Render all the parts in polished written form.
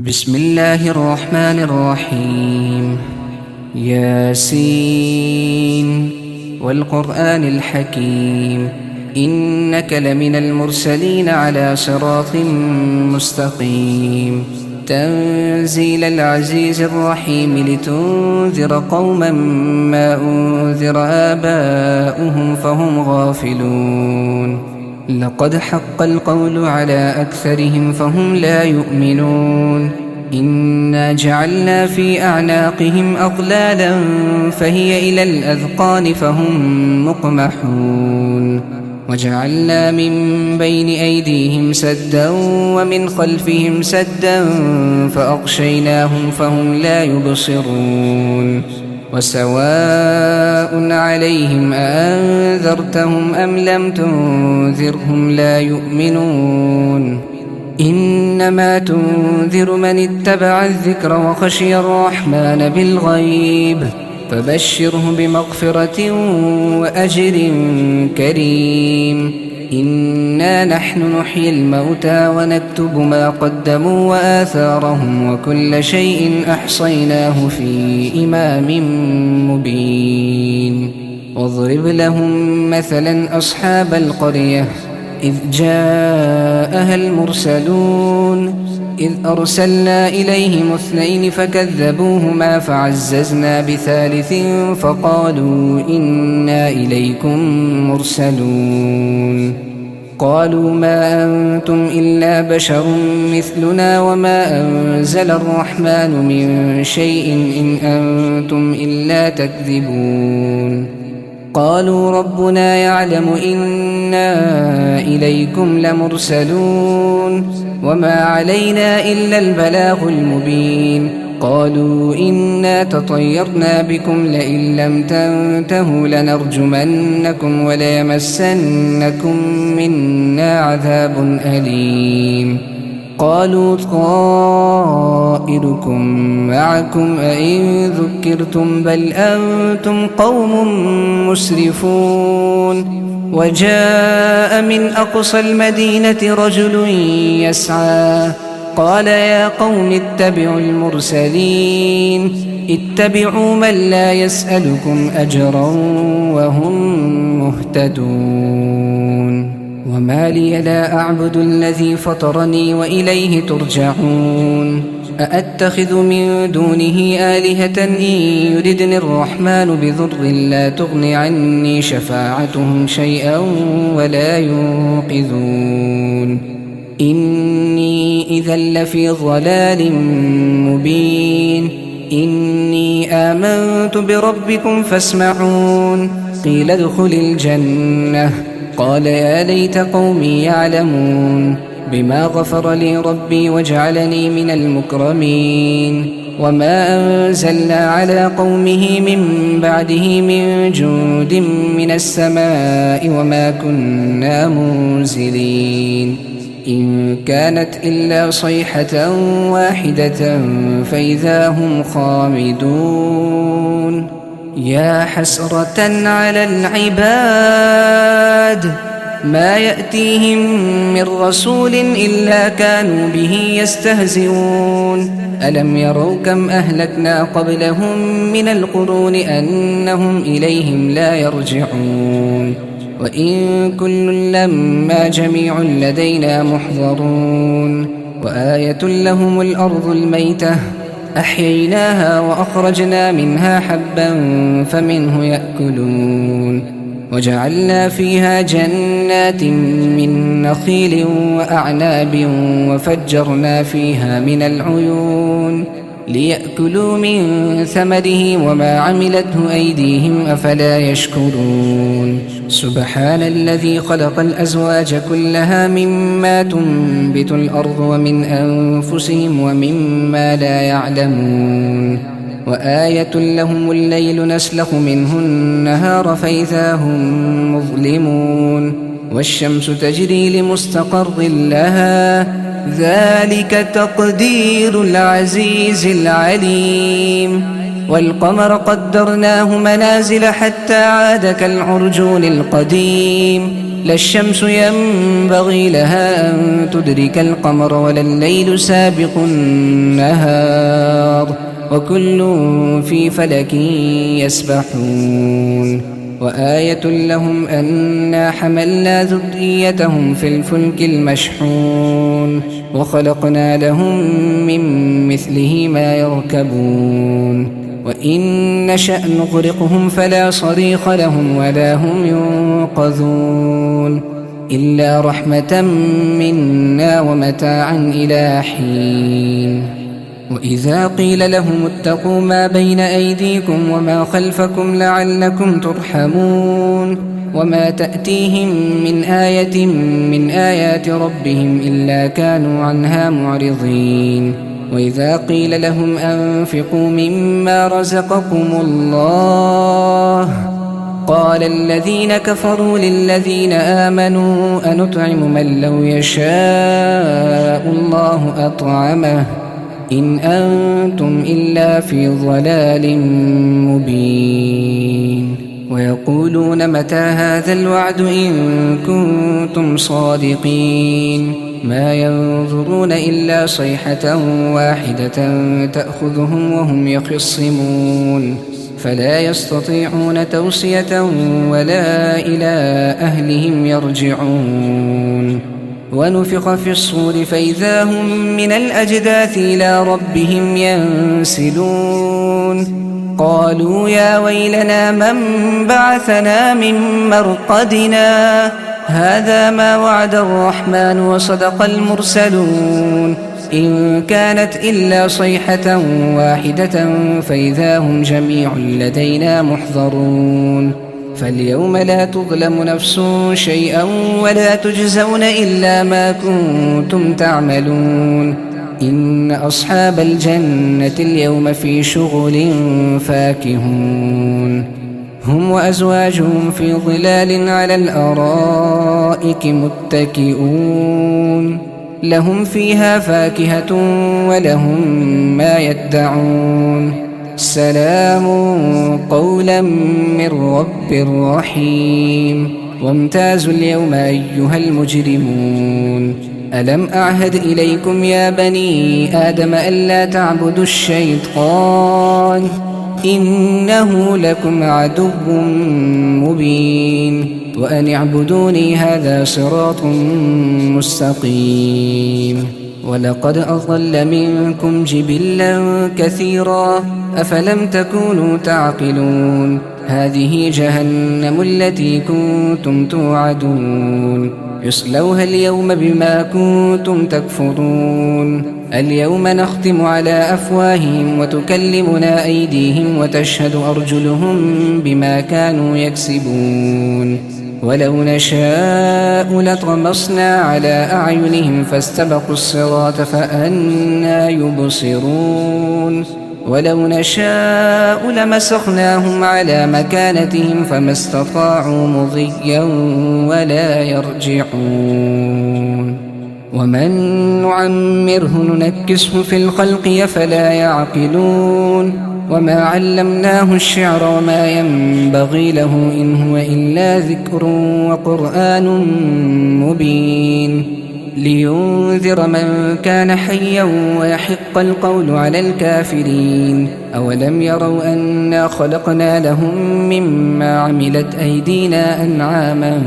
بسم الله الرحمن الرحيم. ياسين والقرآن الحكيم إنك لمن المرسلين على صراط مستقيم تنزيل العزيز الرحيم لتنذر قوما ما أنذر آباؤهم فهم غافلون. لقد حق القول على أكثرهم فهم لا يؤمنون. إنا جعلنا في أعناقهم أغلالا فهي إلى الأذقان فهم مقمحون. وجعلنا من بين أيديهم سدا ومن خلفهم سدا فأغشيناهم فهم لا يبصرون. وسواء عليهم أأنذرتهم أم لم تنذرهم لا يؤمنون. إنما تنذر من اتبع الذكر وخشي الرحمن بالغيب فبشره بمغفرة وأجر كريم. إنا نحن نحيي الموتى ونكتب ما قدموا وآثارهم وكل شيء أحصيناه في إمام مبين. واضرب لهم مثلا أصحاب القرية إذ جاءها المرسلون إذ أرسلنا إليهم 2 فكذبوهما فعززنا ب3 فقالوا إنا إليكم مرسلون. قالوا ما أنتم إلا بشر مثلنا وما أنزل الرحمن من شيء إن أنتم إلا تكذبون. قالوا ربنا يعلم إنا إليكم لمرسلون وما علينا إلا البلاغ المبين. قالوا إنا تطيرنا بكم لئن لم تنتهوا لنرجمنكم وليمسنكم منا عذاب أليم. قالوا طائركم معكم أئن ذكرتم بل أنتم قوم مسرفون. وجاء من أقصى المدينة رجل يسعى قال يا قوم اتبعوا المرسلين اتبعوا من لا يسألكم أجرا وهم مهتدون. وما لي لا أعبد الذي فطرني وإليه ترجعون. أأتخذ من دونه آلهة إن يردني الرحمن بضر لا تغن عني شفاعتهم شيئا ولا ينقذون. إني إذا لفي ضلال مبين. إني آمنت بربكم فاسمعون. قيل ادخل الجنة قال يا ليت قومي يعلمون بما غفر لي ربي وجعلني من المكرمين. وما أنزلنا على قومه من بعده من جند من السماء وما كنا منزلين. إن كانت إلا صيحة واحدة فإذا هم خامدون. يا حسرة على العباد ما يأتيهم من رسول إلا كانوا به يستهزئون. ألم يروا كم أهلكنا قبلهم من القرون أنهم إليهم لا يرجعون. وإن كل لما جميع لدينا محضرون. وآية لهم الأرض الميتة أحييناها وأخرجنا منها حبا فمنه يأكلون. وجعلنا فيها جنات من نخيل وأعناب وفجرنا فيها من العيون ليأكلوا من ثمره وما عملته أيديهم أفلا يشكرون. سبحان الذي خلق الأزواج كلها مما تنبت الأرض ومن أنفسهم ومما لا يعلمون. وآية لهم الليل نسلخ منه النهار فإذا هم مظلمون. والشمس تجري لمستقر لها ذلك تقدير العزيز العليم. والقمر قدرناه منازل حتى عاد كالعرجون القديم. لا الشمس ينبغي لها أن تدرك القمر ولا الليل سابق النهار وكل في فلك يسبحون وآية لهم أنا حملنا ذريتهم في الفلك المشحون وخلقنا لهم من مثله ما يركبون وإن نشأ نغرقهم فلا صريخ لهم ولا هم ينقذون إلا رحمة منا ومتاعا إلى حين وإذا قيل لهم اتقوا ما بين أيديكم وما خلفكم لعلكم ترحمون وما تأتيهم من آية من آيات ربهم إلا كانوا عنها معرضين وإذا قيل لهم أنفقوا مما رزقكم الله قال الذين كفروا للذين آمنوا أنطعم من لو يشاء الله أطعمه إن أنتم إلا في ضلال مبين ويقولون متى هذا الوعد إن كنتم صادقين ما ينظرون إلا صيحة واحدة تأخذهم وهم يخصمون فلا يستطيعون توصية ولا إلى أهلهم يرجعون ونفخ في الصور فإذا هم من الأجداث إلى ربهم ينسلون قالوا يا ويلنا من بعثنا من مرقدنا هذا ما وعد الرحمن وصدق المرسلون إن كانت إلا صيحة واحدة فإذا هم جميع لدينا محضرون فاليوم لا تظلم نفس شيئا ولا تجزون إلا ما كنتم تعملون إن أصحاب الجنة اليوم في شغل فاكهون هم وأزواجهم في ظلال على الأرائك متكئون لهم فيها فاكهة ولهم ما يدعون سلام قولا من رب رحيم وامتازوا اليوم أيها المجرمون ألم أعهد إليكم يا بني آدم ألا تعبدوا الشيطان إنه لكم عدو مبين وأن اعبدوني هذا صراط مستقيم ولقد أضل منكم جبلا كثيرا أفلم تكونوا تعقلون هذه جهنم التي كنتم توعدون يصلوها اليوم بما كنتم تكفرون اليوم نختم على أفواههم وتكلمنا أيديهم وتشهد أرجلهم بما كانوا يكسبون ولو نشاء لطمسنا على أعينهم فاستبقوا الصراط فأنى يبصرون ولو نشاء لمسخناهم على مكانتهم فما استطاعوا مضيا ولا يرجعون ومن نعمره ننكسه في الخلق أفلا يعقلون وما علمناه الشعر وما ينبغي له إن هو إلا ذكر وقرآن مبين لينذر من كان حيا ويحق القول على الكافرين أولم يروا أنا خلقنا لهم مما عملت أيدينا أنعاما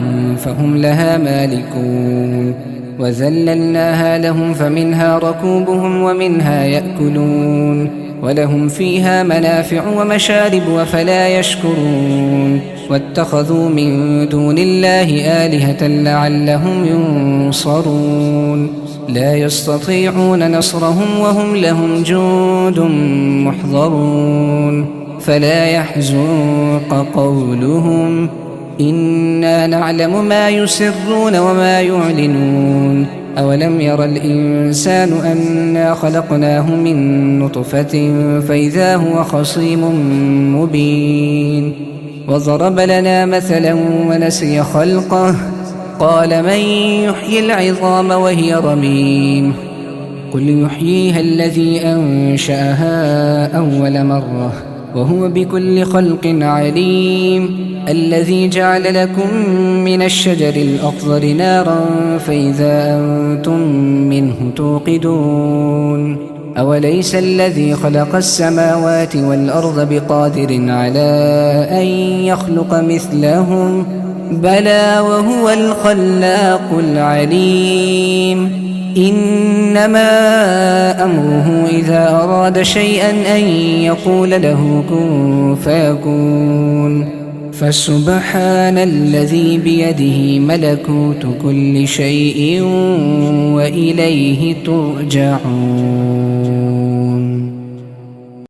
فهم لها مالكون وذللناها لهم فمنها ركوبهم ومنها يأكلون ولهم فيها منافع ومشارب وفلا يشكرون واتخذوا من دون الله آلهة لعلهم ينصرون لا يستطيعون نصرهم وهم لهم جند محضرون فلا يحزنك قولهم إنا نعلم ما يسرون وما يعلنون أولم ير الإنسان أنا خلقناه من نطفة فإذا هو خصيم مبين وضرب لنا مثلا ونسي خلقه قال من يحيي العظام وهي رميم قل يحييها الذي أنشأها أول مرة وهو بكل خلق عليم الذي جعل لكم من الشجر الأخضر نارا فإذا أنتم منه توقدون أوليس الذي خلق السماوات والأرض بقادر على أن يخلق مثلهم بلى وهو الخلاق العليم إنما أمره إذا أراد شيئا أن يقول له كن فيكون فسبحان الذي بيده ملكوت كل شيء وإليه ترجعون